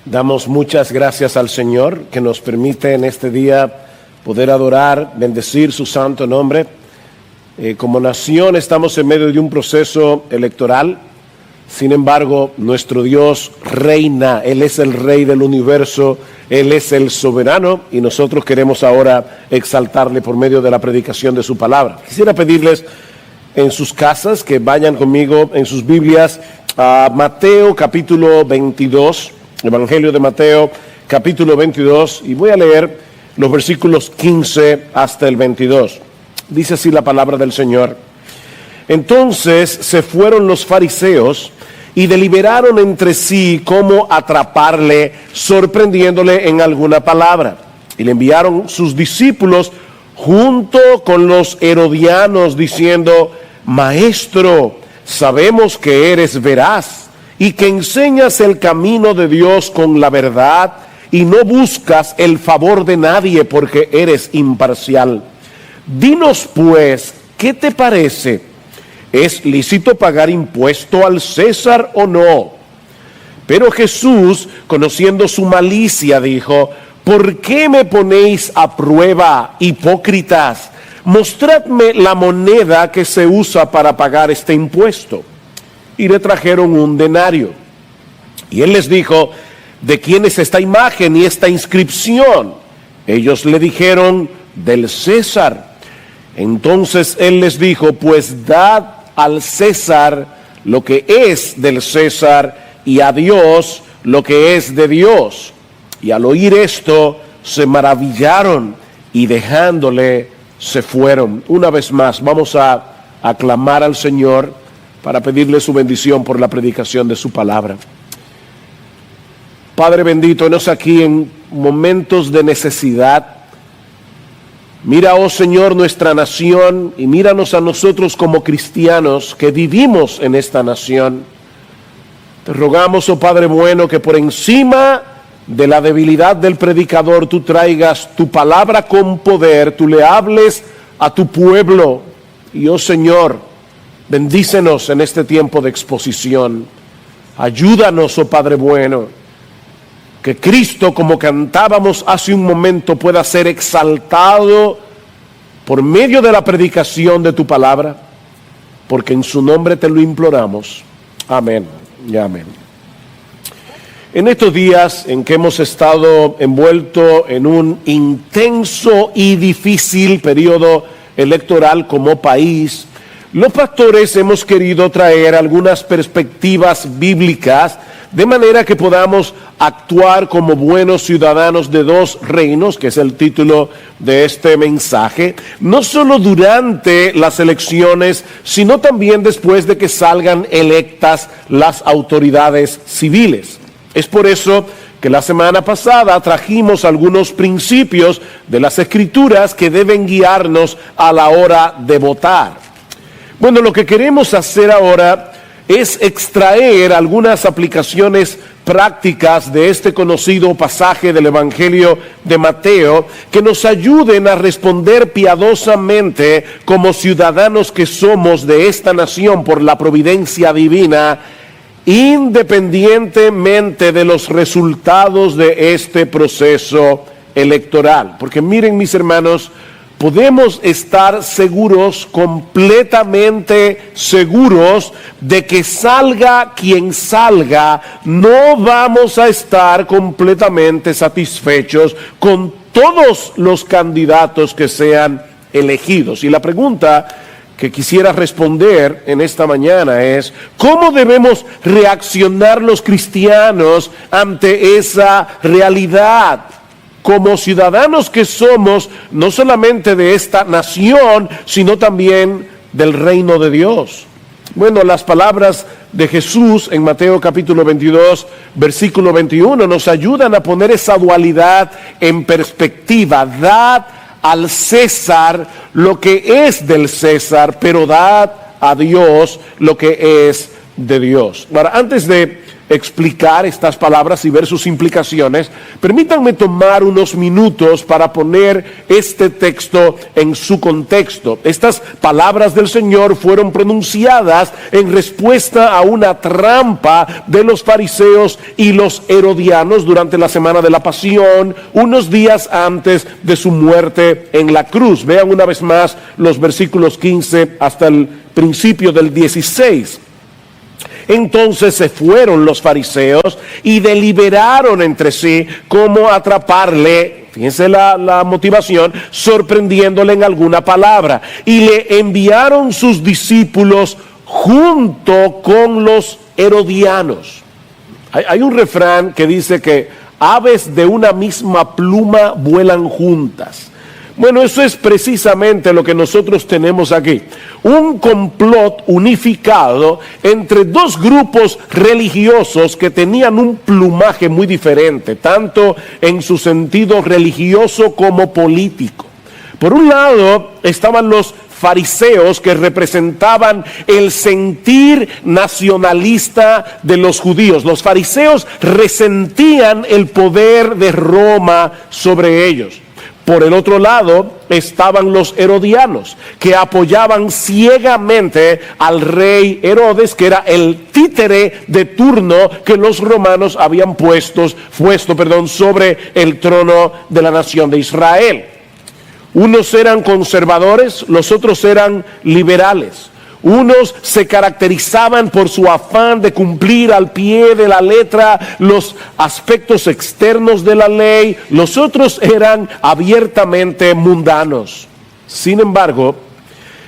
Damos muchas gracias al Señor que nos permite en este día poder adorar, bendecir su santo nombre. Como nación estamos en medio de un proceso electoral. Sin embargo, nuestro Dios reina. Él es el Rey del universo. Él es el soberano y nosotros queremos ahora exaltarle por medio de la predicación de su palabra. Quisiera pedirles en sus casas que vayan conmigo en sus Biblias a Mateo capítulo 22. Evangelio de Mateo, capítulo 22, y voy a leer los versículos 15 hasta el 22. Dice así la palabra del Señor. Entonces se fueron los fariseos y deliberaron entre sí cómo atraparle, sorprendiéndole en alguna palabra. Y le enviaron sus discípulos junto con los herodianos, diciendo: Maestro, sabemos que eres veraz y que enseñas el camino de Dios con la verdad y no buscas el favor de nadie porque eres imparcial. Dinos pues, ¿qué te parece? ¿Es lícito pagar impuesto al César o no? Pero Jesús, conociendo su malicia, dijo: ¿por qué me ponéis a prueba, hipócritas? Mostradme la moneda que se usa para pagar este impuesto. Y le trajeron un denario. Y él les dijo: ¿de quién es esta imagen y esta inscripción? Ellos le dijeron: del César. Entonces él les dijo: pues dad al César lo que es del César y a Dios lo que es de Dios. Y al oír esto se maravillaron y dejándole se fueron. Una vez más vamos a aclamar al Señor para pedirle su bendición por la predicación de su palabra. Padre bendito, enos aquí en momentos de necesidad. Mira, oh Señor, nuestra nación y míranos a nosotros como cristianos que vivimos en esta nación. Te rogamos, oh Padre bueno, que por encima de la debilidad del predicador tú traigas tu palabra con poder, tú le hables a tu pueblo. Y, oh Señor, bendícenos en este tiempo de exposición. Ayúdanos, oh Padre bueno, que Cristo, como cantábamos hace un momento, pueda ser exaltado por medio de la predicación de tu palabra, porque en su nombre te lo imploramos. Amén y amén. En estos días en que hemos estado envueltos en un intenso y difícil periodo electoral como país, los pastores hemos querido traer algunas perspectivas bíblicas de manera que podamos actuar como buenos ciudadanos de dos reinos, que es el título de este mensaje, no solo durante las elecciones, sino también después de que salgan electas las autoridades civiles. Es por eso que la semana pasada trajimos algunos principios de las Escrituras que deben guiarnos a la hora de votar. Bueno, lo que queremos hacer ahora es extraer algunas aplicaciones prácticas de este conocido pasaje del Evangelio de Mateo que nos ayuden a responder piadosamente como ciudadanos que somos de esta nación por la providencia divina, independientemente de los resultados de este proceso electoral. Porque miren, mis hermanos, podemos estar seguros, completamente seguros, de que salga quien salga, no vamos a estar completamente satisfechos con todos los candidatos que sean elegidos. Y la pregunta que quisiera responder en esta mañana es: ¿cómo debemos reaccionar los cristianos ante esa realidad? Como ciudadanos que somos, no solamente de esta nación, sino también del reino de Dios. Bueno, las palabras de Jesús en Mateo capítulo 22, versículo 21, nos ayudan a poner esa dualidad en perspectiva. Dad al César lo que es del César, pero dad a Dios lo que es de Dios. Ahora, antes de explicar estas palabras y ver sus implicaciones, permítanme tomar unos minutos para poner este texto en su contexto. Estas palabras del Señor fueron pronunciadas en respuesta a una trampa de los fariseos y los herodianos durante la semana de la Pasión, unos días antes de su muerte en la cruz. Vean una vez más los versículos 15 hasta el principio del 16. Entonces se fueron los fariseos y deliberaron entre sí cómo atraparle, fíjense la motivación, sorprendiéndole en alguna palabra. Y le enviaron sus discípulos junto con los herodianos. Hay un refrán que dice que aves de una misma pluma vuelan juntas. Bueno, eso es precisamente lo que nosotros tenemos aquí. Un complot unificado entre dos grupos religiosos que tenían un plumaje muy diferente, tanto en su sentido religioso como político. Por un lado estaban los fariseos, que representaban el sentir nacionalista de los judíos. Los fariseos resentían el poder de Roma sobre ellos. Por el otro lado estaban los herodianos, que apoyaban ciegamente al rey Herodes, que era el títere de turno que los romanos habían puesto sobre el trono de la nación de Israel. Unos eran conservadores, los otros eran liberales. Unos se caracterizaban por su afán de cumplir al pie de la letra los aspectos externos de la ley, los otros eran abiertamente mundanos. Sin embargo,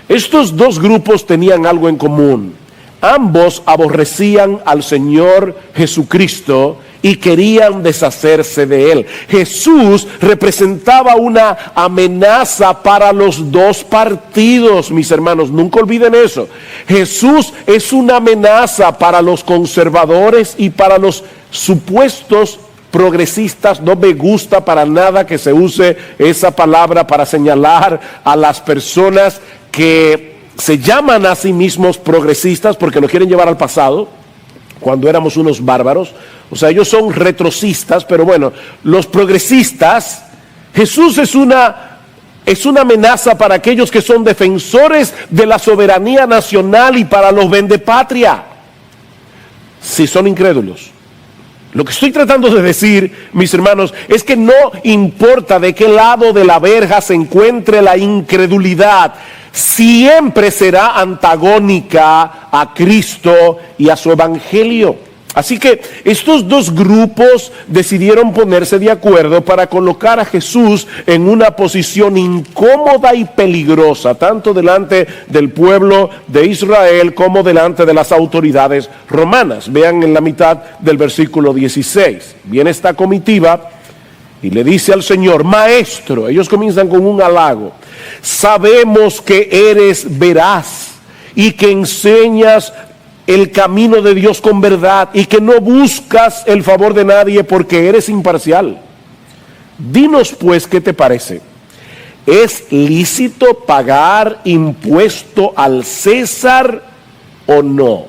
estos dos grupos tenían algo en común. Ambos aborrecían al Señor Jesucristo y querían deshacerse de él. Jesús representaba una amenaza para los dos partidos, mis hermanos, nunca olviden eso. Jesús es una amenaza para los conservadores y para los supuestos progresistas. No me gusta para nada que se use esa palabra para señalar a las personas que se llaman a sí mismos progresistas porque lo quieren llevar al pasado, cuando éramos unos bárbaros. O sea, ellos son retrocistas, pero bueno, los progresistas, Jesús es una amenaza para aquellos que son defensores de la soberanía nacional y para los vendepatria, si son incrédulos. Lo que estoy tratando de decir, mis hermanos, es que no importa de qué lado de la verja se encuentre la incredulidad, siempre será antagónica a Cristo y a su evangelio. Así que estos dos grupos decidieron ponerse de acuerdo para colocar a Jesús en una posición incómoda y peligrosa, tanto delante del pueblo de Israel como delante de las autoridades romanas. Vean en la mitad del versículo 16. Viene esta comitiva y le dice al Señor: Maestro, ellos comienzan con un halago, sabemos que eres veraz y que enseñas el camino de Dios con verdad y que no buscas el favor de nadie porque eres imparcial. Dinos pues, ¿qué te parece? ¿Es lícito pagar impuesto al César o no?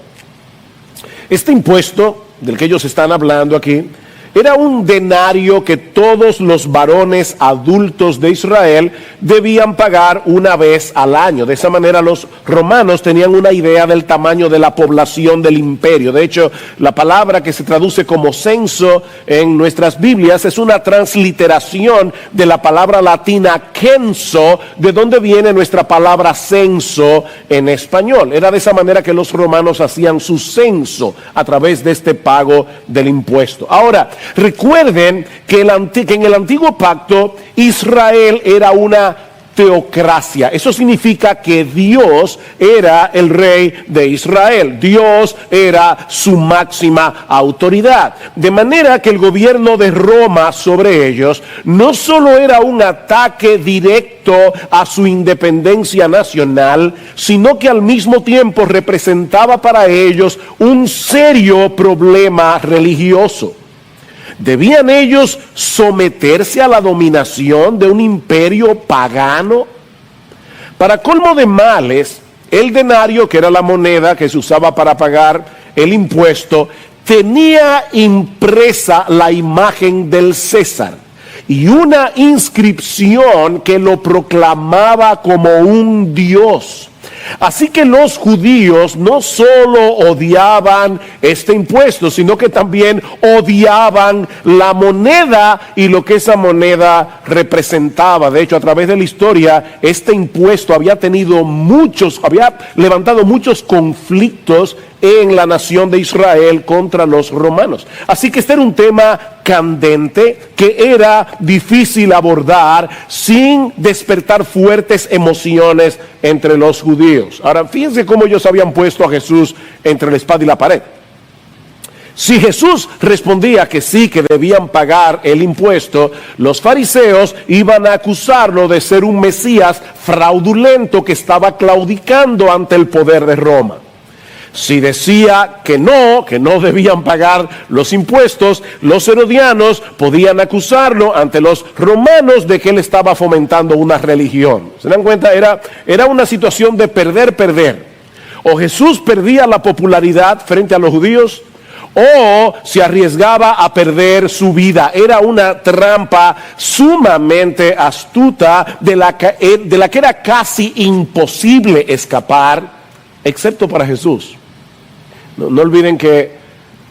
Este impuesto del que ellos están hablando aquí era un denario que todos los varones adultos de Israel debían pagar una vez al año. De esa manera los romanos tenían una idea del tamaño de la población del imperio. De hecho, la palabra que se traduce como censo en nuestras Biblias es una transliteración de la palabra latina censo, de donde viene nuestra palabra censo en español. Era de esa manera que los romanos hacían su censo, a través de este pago del impuesto. Ahora, recuerden que en el antiguo pacto Israel era una teocracia. Eso significa que Dios era el rey de Israel. Dios era su máxima autoridad. De manera que el gobierno de Roma sobre ellos no solo era un ataque directo a su independencia nacional, sino que al mismo tiempo representaba para ellos un serio problema religioso. ¿Debían ellos someterse a la dominación de un imperio pagano? Para colmo de males, el denario, que era la moneda que se usaba para pagar el impuesto, tenía impresa la imagen del César y una inscripción que lo proclamaba como un dios. Así que los judíos no solo odiaban este impuesto, sino que también odiaban la moneda y lo que esa moneda representaba. De hecho, a través de la historia, este impuesto había levantado muchos conflictos en la nación de Israel contra los romanos. Así que este era un tema candente que era difícil abordar sin despertar fuertes emociones entre los judíos. Ahora, fíjense cómo ellos habían puesto a Jesús entre la espada y la pared. Si Jesús respondía que sí, que debían pagar el impuesto, los fariseos iban a acusarlo de ser un Mesías fraudulento que estaba claudicando ante el poder de Roma. Si decía que no debían pagar los impuestos, los herodianos podían acusarlo ante los romanos de que él estaba fomentando una religión. ¿Se dan cuenta? Era una situación de perder. O Jesús perdía la popularidad frente a los judíos, o se arriesgaba a perder su vida. Era una trampa sumamente astuta de la que era casi imposible escapar, excepto para Jesús. No olviden que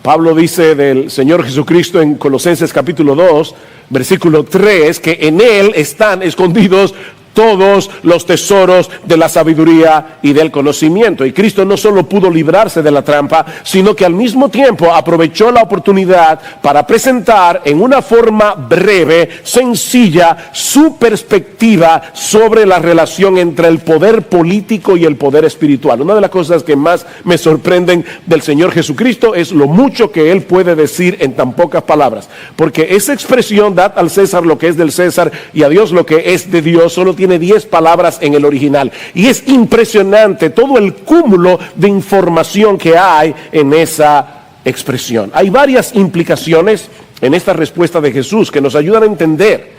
Pablo dice del Señor Jesucristo en Colosenses capítulo 2, versículo 3, que en Él están escondidos todos los tesoros de la sabiduría y del conocimiento. Y Cristo no solo pudo librarse de la trampa, sino que al mismo tiempo aprovechó la oportunidad para presentar en una forma breve, sencilla, su perspectiva sobre la relación entre el poder político y el poder espiritual. Una de las cosas que más me sorprenden del Señor Jesucristo es lo mucho que Él puede decir en tan pocas palabras. Porque esa expresión, dad al César lo que es del César y a Dios lo que es de Dios, solo tiene 10 palabras en el original, y es impresionante todo el cúmulo de información que hay en esa expresión. Hay varias implicaciones en esta respuesta de Jesús que nos ayudan a entender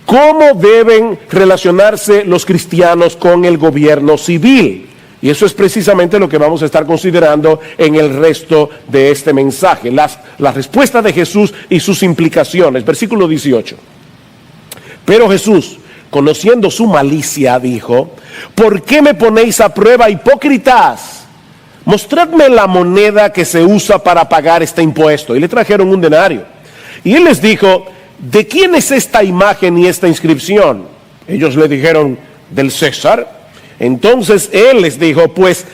cómo deben relacionarse los cristianos con el gobierno civil, y eso es precisamente lo que vamos a estar considerando en el resto de este mensaje, la respuesta de Jesús y sus implicaciones. Versículo 18. Pero Jesús, conociendo su malicia, dijo: ¿por qué me ponéis a prueba, hipócritas? Mostradme la moneda que se usa para pagar este impuesto. Y le trajeron un denario. Y él les dijo: ¿de quién es esta imagen y esta inscripción? Ellos le dijeron: del César. Entonces él les dijo: pues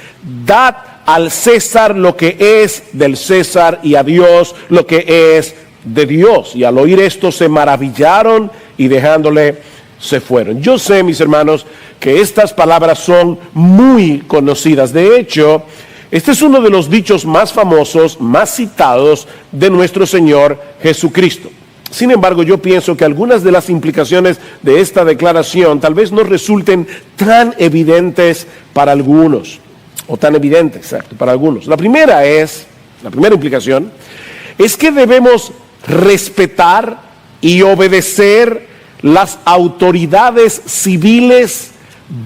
dad al César lo que es del César y a Dios lo que es de Dios. Y al oír esto se maravillaron y dejándole se fueron. Yo sé, mis hermanos, que estas palabras son muy conocidas. De hecho, este es uno de los dichos más famosos, más citados de nuestro Señor Jesucristo. Sin embargo, yo pienso que algunas de las implicaciones de esta declaración tal vez no resulten tan evidentes para algunos, o tan evidentes, exacto, para algunos. La primera implicación es que debemos respetar y obedecer las autoridades civiles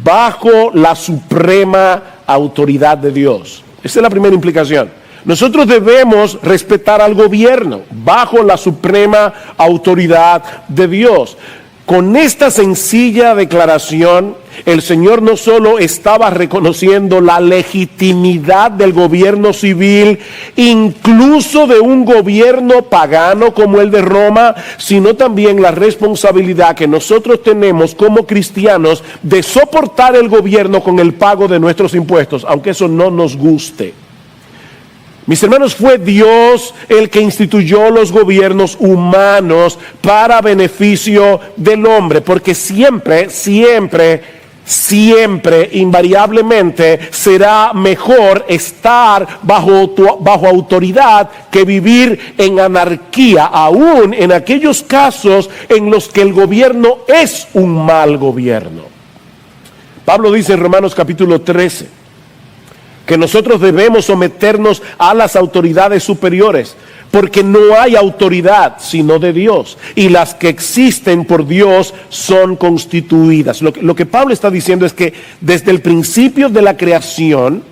bajo la suprema autoridad de Dios. Esa es la primera implicación. Nosotros debemos respetar al gobierno bajo la suprema autoridad de Dios. Con esta sencilla declaración, el Señor no solo estaba reconociendo la legitimidad del gobierno civil, incluso de un gobierno pagano como el de Roma, sino también la responsabilidad que nosotros tenemos como cristianos de soportar el gobierno con el pago de nuestros impuestos, aunque eso no nos guste. Mis hermanos, fue Dios el que instituyó los gobiernos humanos para beneficio del hombre, porque siempre, invariablemente será mejor estar bajo autoridad que vivir en anarquía, aún en aquellos casos en los que el gobierno es un mal gobierno. Pablo dice en Romanos capítulo 13, que nosotros debemos someternos a las autoridades superiores, porque no hay autoridad sino de Dios, y las que existen por Dios son constituidas. Lo que Pablo está diciendo es que desde el principio de la creación,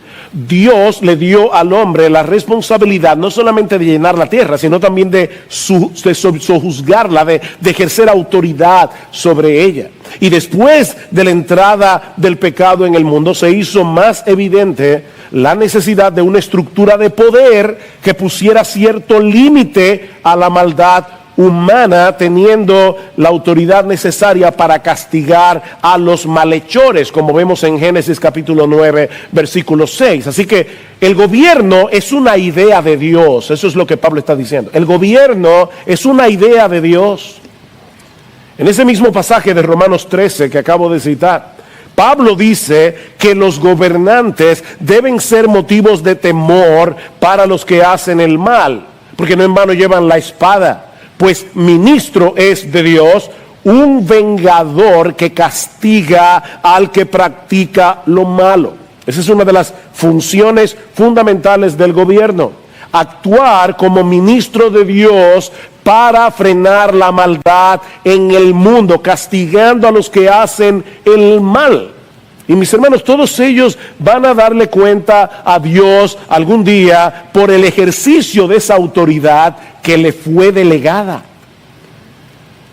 Dios le dio al hombre la responsabilidad no solamente de llenar la tierra, sino también de sojuzgarla, de ejercer autoridad sobre ella. Y después de la entrada del pecado en el mundo, se hizo más evidente la necesidad de una estructura de poder que pusiera cierto límite a la maldad humana, teniendo la autoridad necesaria para castigar a los malhechores, como vemos en Génesis capítulo 9, versículo 6. Así que el gobierno es una idea de Dios, eso es lo que Pablo está diciendo. El gobierno es una idea de Dios. En ese mismo pasaje de Romanos 13 que acabo de citar, Pablo dice que los gobernantes deben ser motivos de temor para los que hacen el mal, porque no en vano llevan la espada, pues ministro es de Dios, un vengador que castiga al que practica lo malo. Esa es una de las funciones fundamentales del gobierno, actuar como ministro de Dios para frenar la maldad en el mundo, castigando a los que hacen el mal. Y mis hermanos, todos ellos van a darle cuenta a Dios algún día por el ejercicio de esa autoridad que le fue delegada.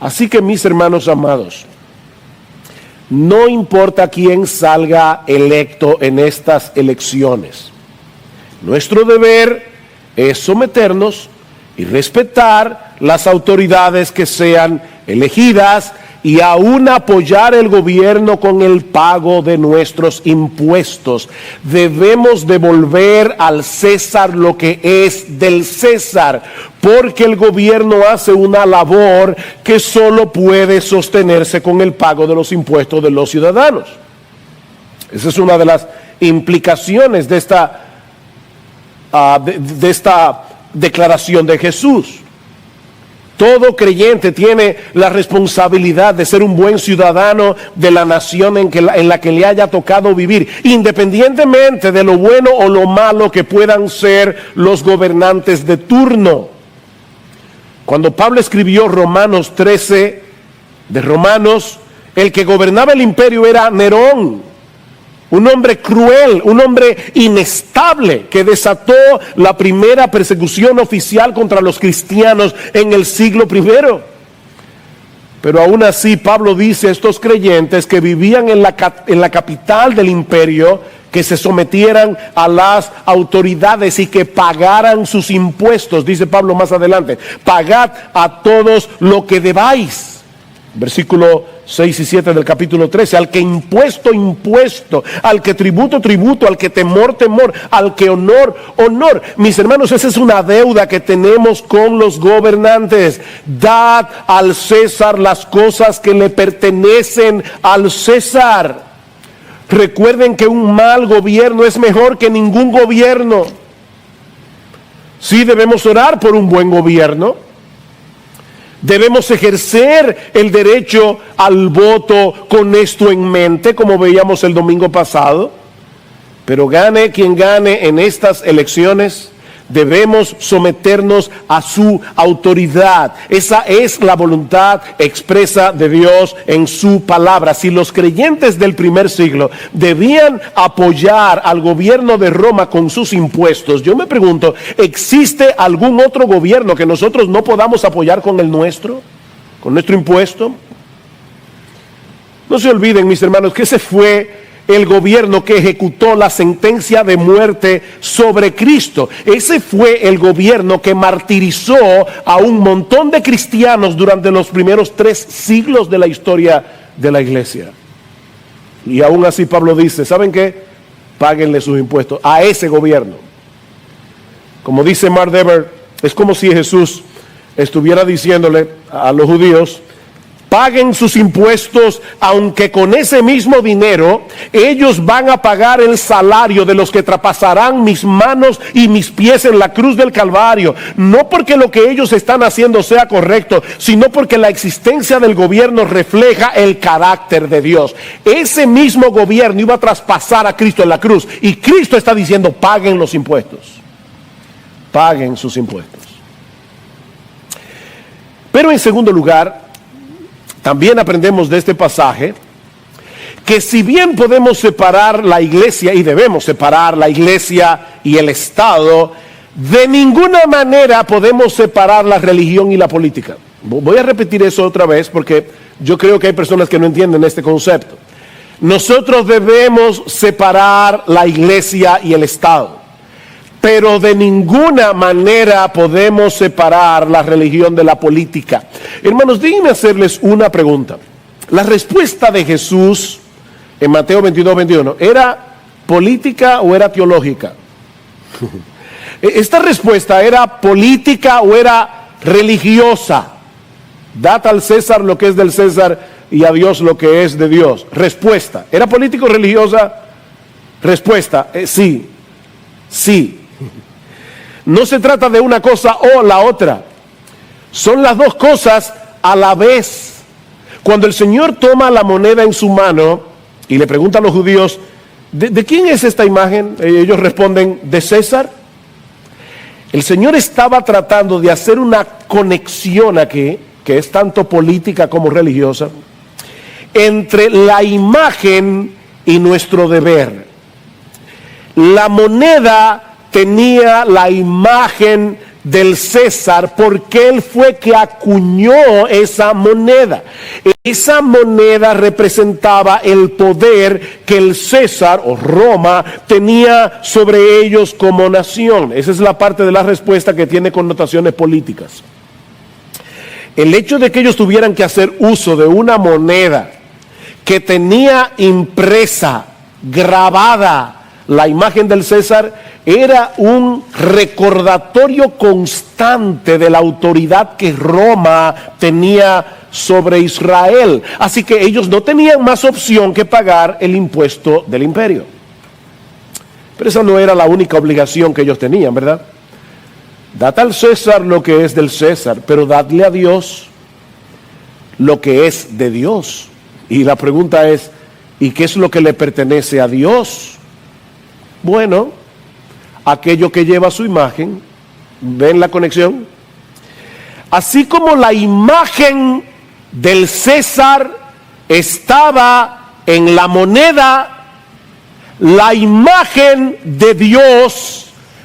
Así que, mis hermanos amados, no importa quién salga electo en estas elecciones, nuestro deber es someternos y respetar las autoridades que sean elegidas y aún apoyar el gobierno con el pago de nuestros impuestos. Debemos devolver al César lo que es del César, porque el gobierno hace una labor que solo puede sostenerse con el pago de los impuestos de los ciudadanos. Esa es una de las implicaciones de esta declaración de Jesús. Todo creyente tiene la responsabilidad de ser un buen ciudadano de la nación en la que le haya tocado vivir, independientemente de lo bueno o lo malo que puedan ser los gobernantes de turno. Cuando Pablo escribió Romanos 13, de Romanos, el que gobernaba el imperio era Nerón, un hombre cruel, un hombre inestable que desató la primera persecución oficial contra los cristianos en el siglo I. Pero aún así Pablo dice a estos creyentes que vivían en la capital del imperio que se sometieran a las autoridades y que pagaran sus impuestos. Dice Pablo más adelante: pagad a todos lo que debáis. Versículo 6 y 7 del capítulo 13, al que impuesto, impuesto, al que tributo, tributo, al que temor, temor, al que honor, honor. Mis hermanos, esa es una deuda que tenemos con los gobernantes. Dad al César las cosas que le pertenecen al César. Recuerden que un mal gobierno es mejor que ningún gobierno. Sí, debemos orar por un buen gobierno. Debemos ejercer el derecho al voto con esto en mente, como veíamos el domingo pasado. Pero gane quien gane en estas elecciones, debemos someternos a su autoridad. Esa es la voluntad expresa de Dios en su palabra. Si los creyentes del primer siglo debían apoyar al gobierno de Roma con sus impuestos, yo me pregunto, ¿existe algún otro gobierno que nosotros no podamos apoyar con el nuestro? ¿Con nuestro impuesto? No se olviden, mis hermanos, que ese fue el gobierno que ejecutó la sentencia de muerte sobre Cristo. Ese fue el gobierno que martirizó a un montón de cristianos durante los primeros 3 siglos de la historia de la iglesia. Y aún así Pablo dice, ¿saben qué? Páguenle sus impuestos a ese gobierno. Como dice Mark Dever, es como si Jesús estuviera diciéndole a los judíos: paguen sus impuestos, aunque con ese mismo dinero ellos van a pagar el salario de los que traspasarán mis manos y mis pies en la cruz del Calvario. No porque lo que ellos están haciendo sea correcto, sino porque la existencia del gobierno refleja el carácter de Dios. Ese mismo gobierno iba a traspasar a Cristo en la cruz, y Cristo está diciendo: paguen los impuestos, paguen sus impuestos. Pero en segundo lugar, también aprendemos de este pasaje que si bien podemos separar la iglesia, y debemos separar la iglesia y el Estado, de ninguna manera podemos separar la religión y la política. Voy a repetir eso otra vez porque yo creo que hay personas que no entienden este concepto. Nosotros debemos separar la iglesia y el Estado, pero de ninguna manera podemos separar la religión de la política. Hermanos, déjenme hacerles una pregunta. La respuesta de Jesús en Mateo 22:21, ¿era política o era teológica? Esta respuesta, ¿era política o era religiosa? Dad al César lo que es del César y a Dios lo que es de Dios. Respuesta, ¿era política o religiosa? Respuesta, sí, sí. No se trata de una cosa o la otra. Son las dos cosas a la vez. Cuando el Señor toma la moneda en su mano y le pregunta a los judíos, ¿de quién es esta imagen? Ellos responden, de César. El Señor estaba tratando de hacer una conexión aquí, que es tanto política como religiosa, entre la imagen y nuestro deber. La moneda tenía la imagen del César porque él fue que acuñó esa moneda. Esa moneda representaba el poder que el César o Roma tenía sobre ellos como nación. Esa es la parte de la respuesta que tiene connotaciones políticas. El hecho de que ellos tuvieran que hacer uso de una moneda que tenía impresa, grabada, la imagen del César, era un recordatorio constante de la autoridad que Roma tenía sobre Israel. Así que ellos no tenían más opción que pagar el impuesto del imperio. Pero esa no era la única obligación que ellos tenían, ¿verdad? Dad al César lo que es del César, pero dadle a Dios lo que es de Dios. Y la pregunta es, ¿y qué es lo que le pertenece a Dios? Bueno, aquello que lleva su imagen. ¿Ven la conexión? Así como la imagen del César estaba en la moneda, la imagen de Dios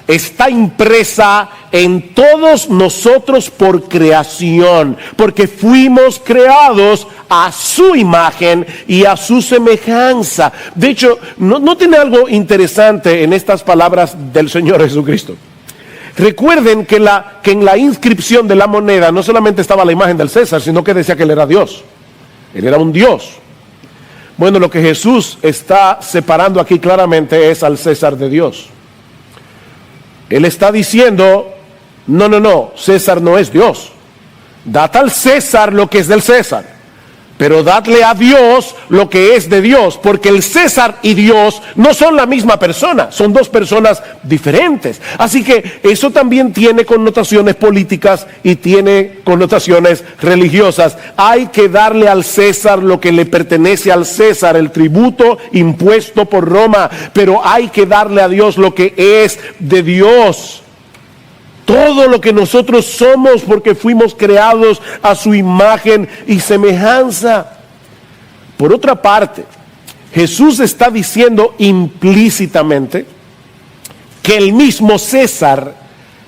está impresa en todos nosotros por creación, porque fuimos creados a su imagen y a su semejanza. De hecho, no tiene algo interesante en estas palabras del Señor Jesucristo. Recuerden que en la inscripción de la moneda no solamente estaba la imagen del César, sino que decía que él era Dios. Él era un Dios. Bueno, lo que Jesús está separando aquí claramente es al César de Dios. Él está diciendo, no, César no es Dios. Dad al César lo que es del César, pero dadle a Dios lo que es de Dios, porque el César y Dios no son la misma persona, son dos personas diferentes. Así que eso también tiene connotaciones políticas y tiene connotaciones religiosas. Hay que darle al César lo que le pertenece al César, el tributo impuesto por Roma, pero hay que darle a Dios lo que es de Dios. Todo lo que nosotros somos porque fuimos creados a su imagen y semejanza. Por otra parte, Jesús está diciendo implícitamente que el mismo César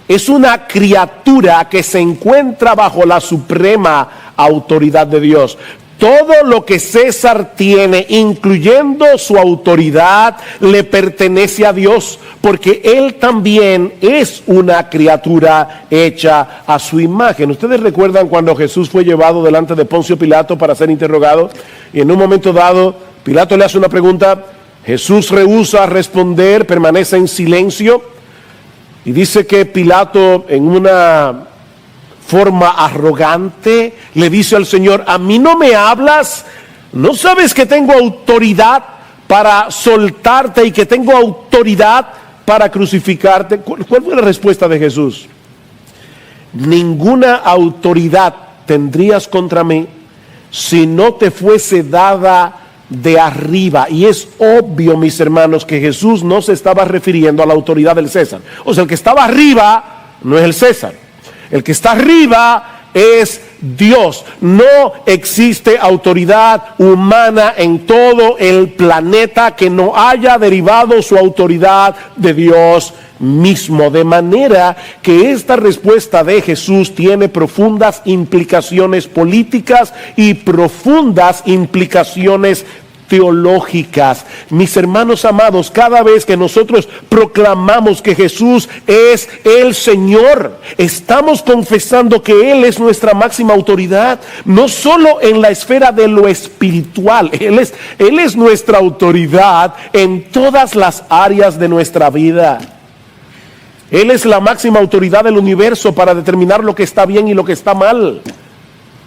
es una criatura que se encuentra bajo la suprema autoridad de Dios. Todo lo que César tiene, incluyendo su autoridad, le pertenece a Dios, porque él también es una criatura hecha a su imagen. Ustedes recuerdan cuando Jesús fue llevado delante de Poncio Pilato para ser interrogado, y en un momento dado Pilato le hace una pregunta, Jesús rehúsa responder, permanece en silencio, y dice que Pilato, en una forma arrogante, le dice al Señor, ¿a mí no me hablas? ¿No sabes que tengo autoridad para soltarte y que tengo autoridad para crucificarte? ¿Cuál fue la respuesta de Jesús? Ninguna autoridad tendrías contra mí si no te fuese dada de arriba. Y es obvio, mis hermanos, que Jesús no se estaba refiriendo a la autoridad del César. O sea, el que estaba arriba no es el César. El que está arriba es Dios. No existe autoridad humana en todo el planeta que no haya derivado su autoridad de Dios mismo. De manera que esta respuesta de Jesús tiene profundas implicaciones políticas y profundas implicaciones teológicas. Mis hermanos amados, cada vez que nosotros proclamamos que Jesús es el Señor, estamos confesando que Él es nuestra máxima autoridad, no solo en la esfera de lo espiritual. Él es nuestra autoridad en todas las áreas de nuestra vida. Él es la máxima autoridad del universo para determinar lo que está bien y lo que está mal.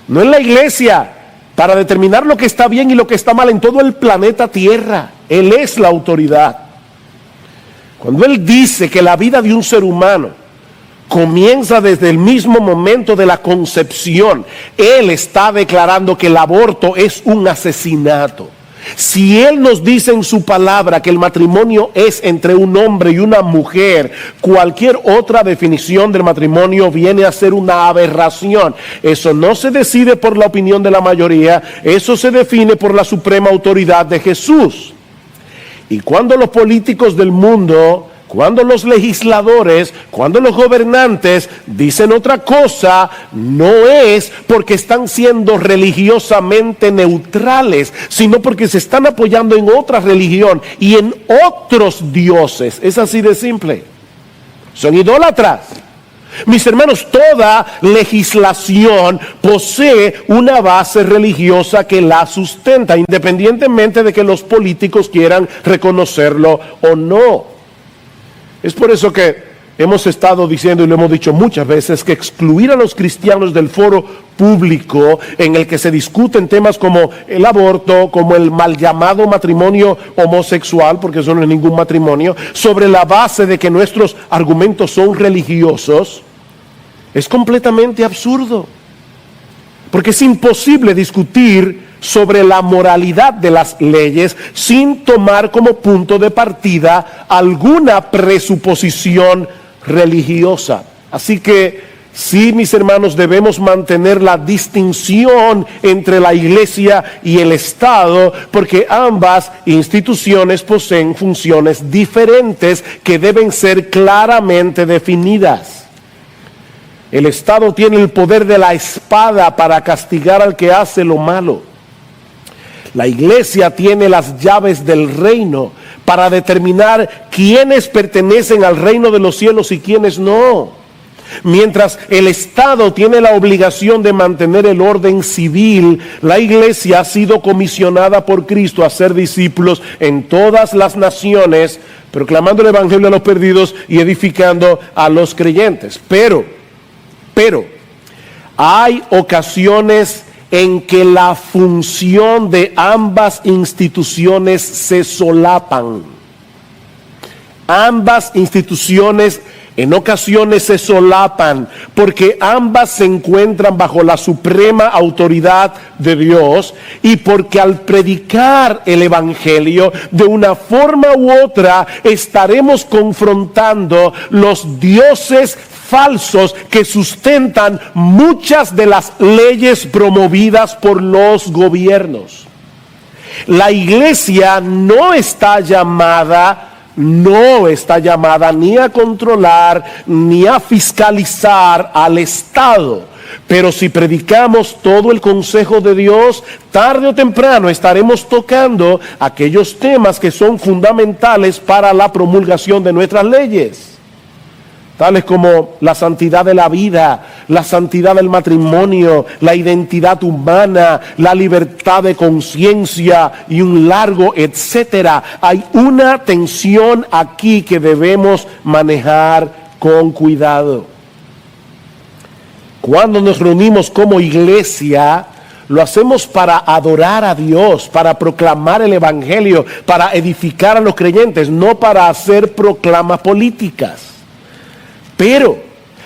No en la iglesia, para determinar lo que está bien y lo que está mal en todo el planeta Tierra. Él es la autoridad. Cuando Él dice que la vida de un ser humano comienza desde el mismo momento de la concepción, Él está declarando que el aborto es un asesinato. Si Él nos dice en su palabra que el matrimonio es entre un hombre y una mujer, cualquier otra definición del matrimonio viene a ser una aberración. Eso no se decide por la opinión de la mayoría, eso se define por la suprema autoridad de Jesús. Y cuando los políticos del mundo, cuando los legisladores, cuando los gobernantes dicen otra cosa, no es porque están siendo religiosamente neutrales, sino porque se están apoyando en otra religión y en otros dioses. Es así de simple. Son idólatras. Mis hermanos, toda legislación posee una base religiosa que la sustenta, independientemente de que los políticos quieran reconocerlo o no. Es por eso que hemos estado diciendo y lo hemos dicho muchas veces que excluir a los cristianos del foro público en el que se discuten temas como el aborto, como el mal llamado matrimonio homosexual, porque eso no es ningún matrimonio, sobre la base de que nuestros argumentos son religiosos, es completamente absurdo. Porque es imposible discutir sobre la moralidad de las leyes sin tomar como punto de partida alguna presuposición religiosa. Así que sí, mis hermanos, debemos mantener la distinción entre la iglesia y el Estado, porque ambas instituciones poseen funciones diferentes que deben ser claramente definidas. El Estado tiene el poder de la espada para castigar al que hace lo malo. La iglesia tiene las llaves del reino para determinar quiénes pertenecen al reino de los cielos y quiénes no. Mientras el Estado tiene la obligación de mantener el orden civil, la iglesia ha sido comisionada por Cristo a ser discípulos en todas las naciones, proclamando el evangelio a los perdidos y edificando a los creyentes. Pero hay ocasiones en que la función de ambas instituciones se solapan. Ambas instituciones en ocasiones se solapan porque ambas se encuentran bajo la suprema autoridad de Dios y porque al predicar el evangelio de una forma u otra estaremos confrontando los dioses falsos que sustentan muchas de las leyes promovidas por los gobiernos. La iglesia no está llamada ni a controlar ni a fiscalizar al Estado. Pero si predicamos todo el consejo de Dios, tarde o temprano estaremos tocando aquellos temas que son fundamentales para la promulgación de nuestras leyes, tales como la santidad de la vida, la santidad del matrimonio, la identidad humana, la libertad de conciencia y un largo etcétera. Hay una tensión aquí que debemos manejar con cuidado. Cuando nos reunimos como iglesia, lo hacemos para adorar a Dios, para proclamar el evangelio, para edificar a los creyentes, no para hacer proclamas políticas. Pero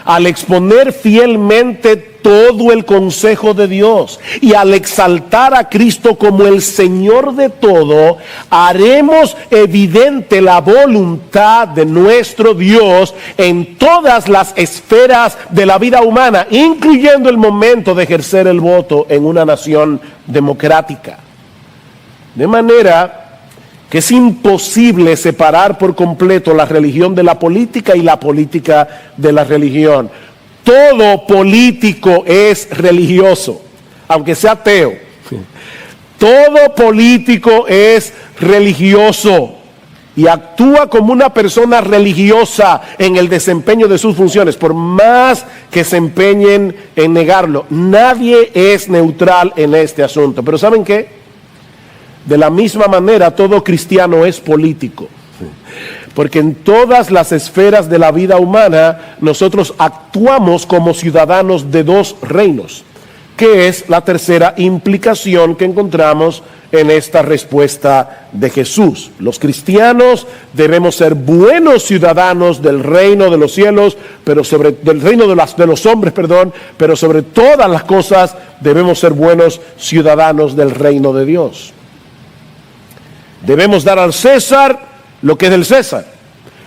al exponer fielmente todo el consejo de Dios. Y al exaltar a Cristo como el Señor de todo, haremos evidente la voluntad de nuestro Dios en todas las esferas de la vida humana, incluyendo el momento de ejercer el voto en una nación democrática. De manera que es imposible separar por completo la religión de la política y la política de la religión. Todo político es religioso, aunque sea ateo. Todo político es religioso y actúa como una persona religiosa en el desempeño de sus funciones, por más que se empeñen en negarlo. Nadie es neutral en este asunto. Pero ¿saben qué? De la misma manera, todo cristiano es político. Porque en todas las esferas de la vida humana, nosotros actuamos como ciudadanos de dos reinos, que es la tercera implicación que encontramos en esta respuesta de Jesús. Los cristianos debemos ser buenos ciudadanos del reino de los cielos, del reino de los hombres, pero sobre todas las cosas debemos ser buenos ciudadanos del reino de Dios. Debemos dar al César lo que es del César,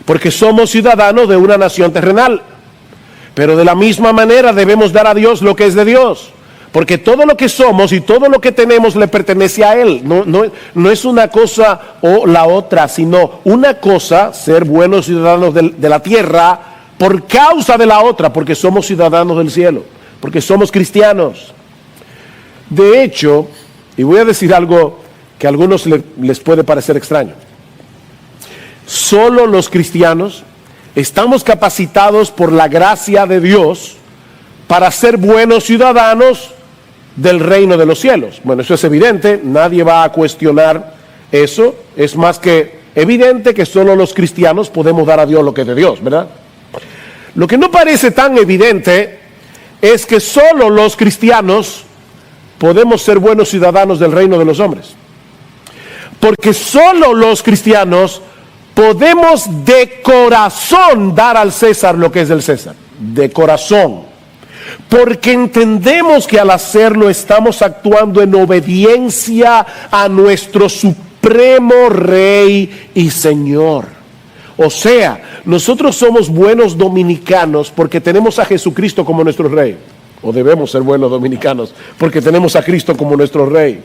porque somos ciudadanos de una nación terrenal. Pero de la misma manera debemos dar a Dios lo que es de Dios, porque todo lo que somos y todo lo que tenemos le pertenece a Él. No es una cosa o la otra, sino una cosa, ser buenos ciudadanos de la tierra por causa de la otra, porque somos ciudadanos del cielo, porque somos cristianos. De hecho, y voy a decir algo que a algunos les puede parecer extraño. Solo los cristianos estamos capacitados por la gracia de Dios para ser buenos ciudadanos del reino de los cielos. Bueno, eso es evidente, nadie va a cuestionar eso. Es más que evidente que solo los cristianos podemos dar a Dios lo que es de Dios, ¿verdad? Lo que no parece tan evidente es que solo los cristianos podemos ser buenos ciudadanos del reino de los hombres. Porque solo los cristianos podemos de corazón dar al César lo que es del César. De corazón. Porque entendemos que al hacerlo estamos actuando en obediencia a nuestro supremo Rey y Señor. O sea, nosotros somos buenos dominicanos porque tenemos a Jesucristo como nuestro Rey. O debemos ser buenos dominicanos porque tenemos a Cristo como nuestro Rey.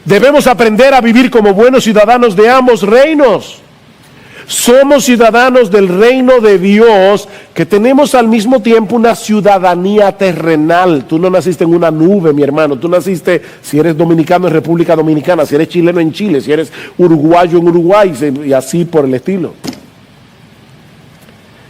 Debemos aprender a vivir como buenos ciudadanos de ambos reinos. Somos ciudadanos del reino de Dios, que tenemos al mismo tiempo una ciudadanía terrenal. Tú no naciste en una nube, mi hermano. Tú naciste, si eres dominicano, en República Dominicana. Si eres chileno, en Chile. Si eres uruguayo, en Uruguay. Y así por el estilo.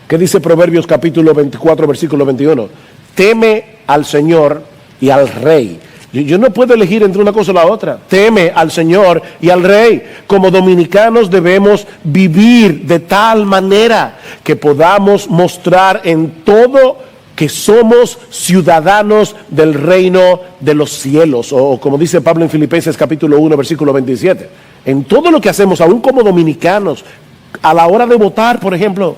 ¿Qué dice Proverbios capítulo 24, versículo 21? Teme al Señor y al Rey. Yo no puedo elegir entre una cosa o la otra. Teme al Señor y al Rey. Como dominicanos debemos vivir de tal manera que podamos mostrar en todo que somos ciudadanos del reino de los cielos. O como dice Pablo en Filipenses capítulo 1, versículo 27. En todo lo que hacemos, aún como dominicanos, a la hora de votar, por ejemplo,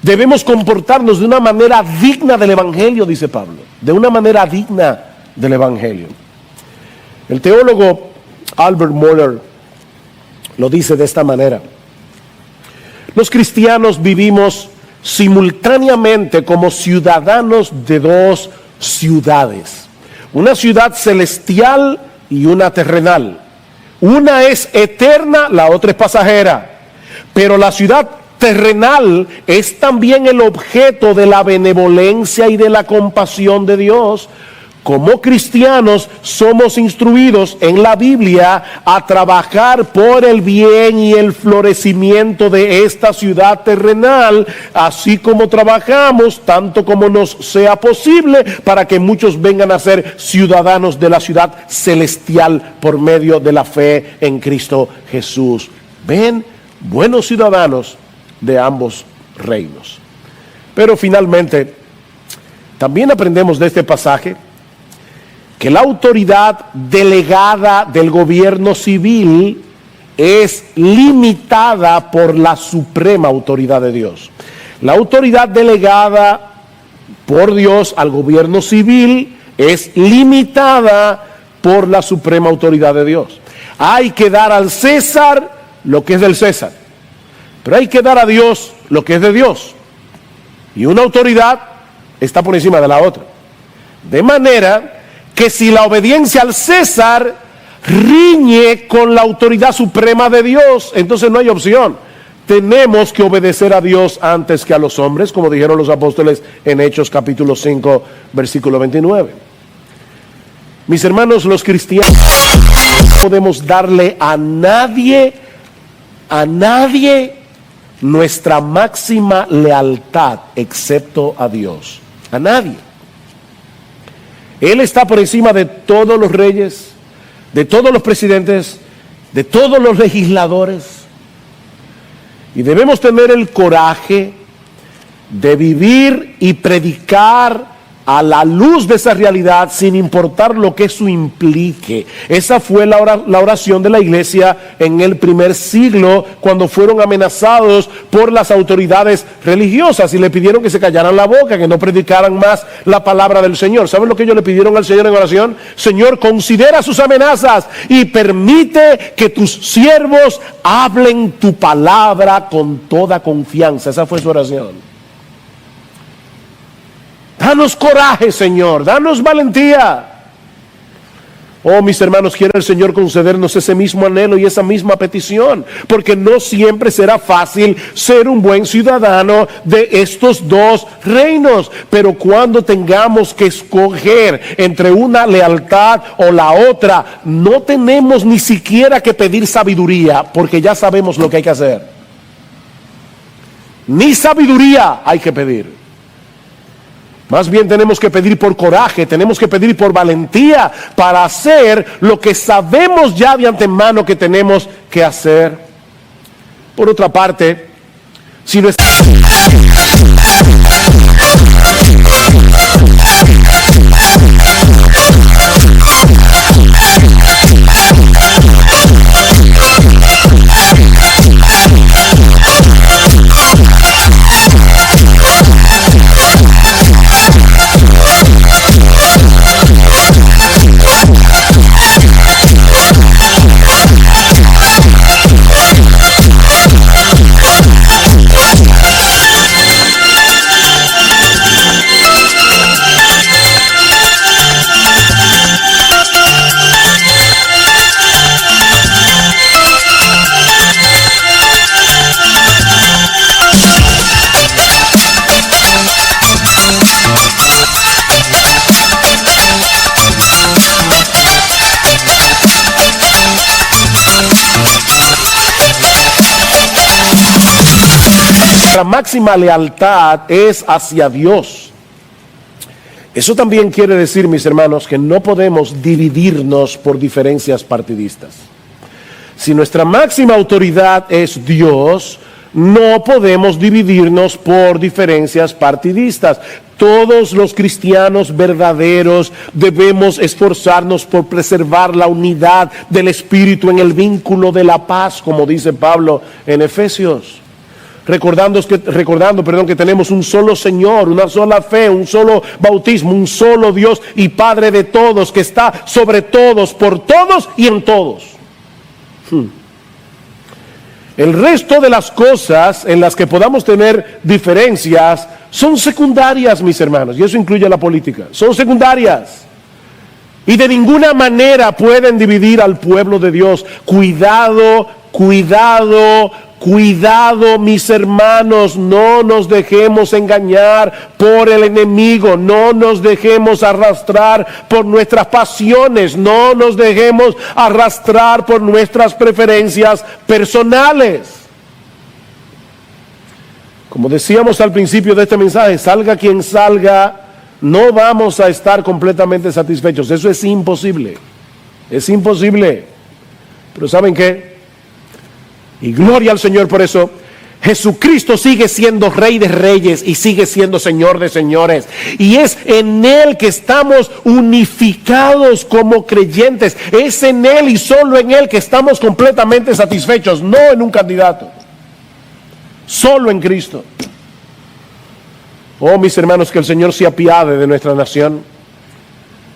debemos comportarnos de una manera digna del Evangelio, dice Pablo. De una manera digna del Evangelio. El teólogo Albert Mohler lo dice de esta manera: los cristianos vivimos simultáneamente como ciudadanos de dos ciudades, una ciudad celestial y una terrenal. Una es eterna, la otra es pasajera, pero la ciudad terrenal es también el objeto de la benevolencia y de la compasión de Dios. Como cristianos somos instruidos en la Biblia a trabajar por el bien y el florecimiento de esta ciudad terrenal, así como trabajamos tanto como nos sea posible para que muchos vengan a ser ciudadanos de la ciudad celestial por medio de la fe en Cristo Jesús. Ven, buenos ciudadanos de ambos reinos. Pero finalmente, también aprendemos de este pasaje que la autoridad delegada del gobierno civil es limitada por la suprema autoridad de Dios. La autoridad delegada por Dios al gobierno civil es limitada por la suprema autoridad de Dios. Hay que dar al César lo que es del César, pero hay que dar a Dios lo que es de Dios. Y una autoridad está por encima de la otra. De manera que si la obediencia al César riñe con la autoridad suprema de Dios, entonces no hay opción. Tenemos que obedecer a Dios antes que a los hombres, como dijeron los apóstoles en Hechos capítulo 5, versículo 29. Mis hermanos, los cristianos no podemos darle a nadie nuestra máxima lealtad, excepto a Dios. A nadie. Él está por encima de todos los reyes, de todos los presidentes, de todos los legisladores. Y debemos tener el coraje de vivir y predicar a la luz de esa realidad sin importar lo que eso implique. Esa fue la oración de la iglesia en el primer siglo, cuando fueron amenazados por las autoridades religiosas y le pidieron que se callaran la boca, que no predicaran más la palabra del Señor. ¿Saben lo que ellos le pidieron al Señor en oración? Señor, considera sus amenazas y permite que tus siervos hablen tu palabra con toda confianza. Esa fue su oración. Danos coraje, Señor, danos valentía. Oh, mis hermanos, quiere el Señor concedernos ese mismo anhelo y esa misma petición, porque no siempre será fácil ser un buen ciudadano de estos dos reinos, pero cuando tengamos que escoger entre una lealtad o la otra, no tenemos ni siquiera que pedir sabiduría, porque ya sabemos lo que hay que hacer. Ni sabiduría hay que pedir. Más bien tenemos que pedir por coraje, tenemos que pedir por valentía para hacer lo que sabemos ya de antemano que tenemos que hacer. Por otra parte, si nuestra máxima lealtad es hacia Dios. Eso también quiere decir, mis hermanos, que no podemos dividirnos por diferencias partidistas. Si nuestra máxima autoridad es Dios, no podemos dividirnos por diferencias partidistas. Todos los cristianos verdaderos debemos esforzarnos por preservar la unidad del Espíritu en el vínculo de la paz, como dice Pablo en Efesios. Recordando que tenemos un solo Señor, una sola fe, un solo bautismo, un solo Dios y Padre de todos, que está sobre todos, por todos y en todos. El resto de las cosas en las que podamos tener diferencias son secundarias, mis hermanos, y eso incluye la política. Son secundarias y de ninguna manera pueden dividir al pueblo de Dios. Cuidado, mis hermanos, no nos dejemos engañar por el enemigo, no nos dejemos arrastrar por nuestras pasiones, no nos dejemos arrastrar por nuestras preferencias personales. Como decíamos al principio de este mensaje, salga quien salga, no vamos a estar completamente satisfechos. Eso es imposible, es imposible. Pero ¿saben qué? Y gloria al Señor por eso. Jesucristo sigue siendo Rey de Reyes y sigue siendo Señor de Señores. Y es en Él que estamos unificados como creyentes. Es en Él y solo en Él que estamos completamente satisfechos. No en un candidato. Solo en Cristo. Oh, mis hermanos, que el Señor se apiade de nuestra nación,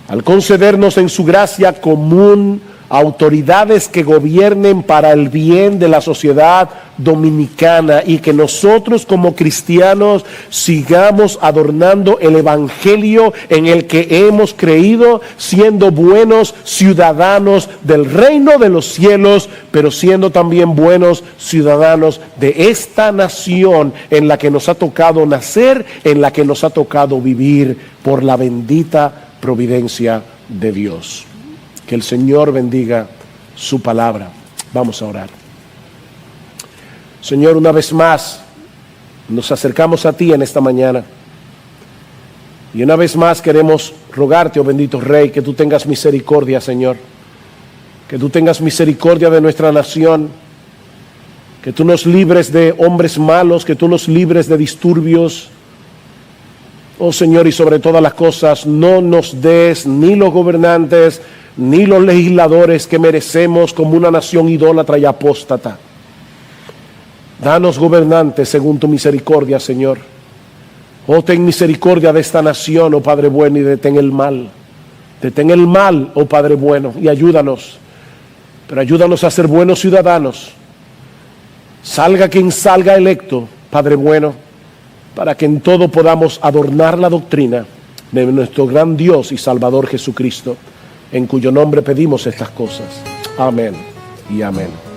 al concedernos en su gracia común autoridades que gobiernen para el bien de la sociedad dominicana, y que nosotros como cristianos sigamos adornando el evangelio en el que hemos creído, siendo buenos ciudadanos del reino de los cielos, pero siendo también buenos ciudadanos de esta nación en la que nos ha tocado nacer, en la que nos ha tocado vivir por la bendita providencia de Dios. Que el Señor bendiga su palabra. Vamos a orar. Señor, una vez más nos acercamos a ti en esta mañana, y una vez más queremos rogarte, oh bendito Rey, que tú tengas misericordia, Señor, que tú tengas misericordia de nuestra nación, que tú nos libres de hombres malos, que tú nos libres de disturbios. Oh Señor, y sobre todas las cosas, no nos des ni los gobernantes ni los legisladores que merecemos como una nación idólatra y apóstata. Danos gobernantes según tu misericordia, Señor. Oh, ten misericordia de esta nación, oh Padre bueno, y detén el mal. Detén el mal, oh Padre bueno, y ayúdanos. Pero ayúdanos a ser buenos ciudadanos. Salga quien salga electo, Padre bueno, para que en todo podamos adornar la doctrina de nuestro gran Dios y Salvador Jesucristo, en cuyo nombre pedimos estas cosas. Amén y amén.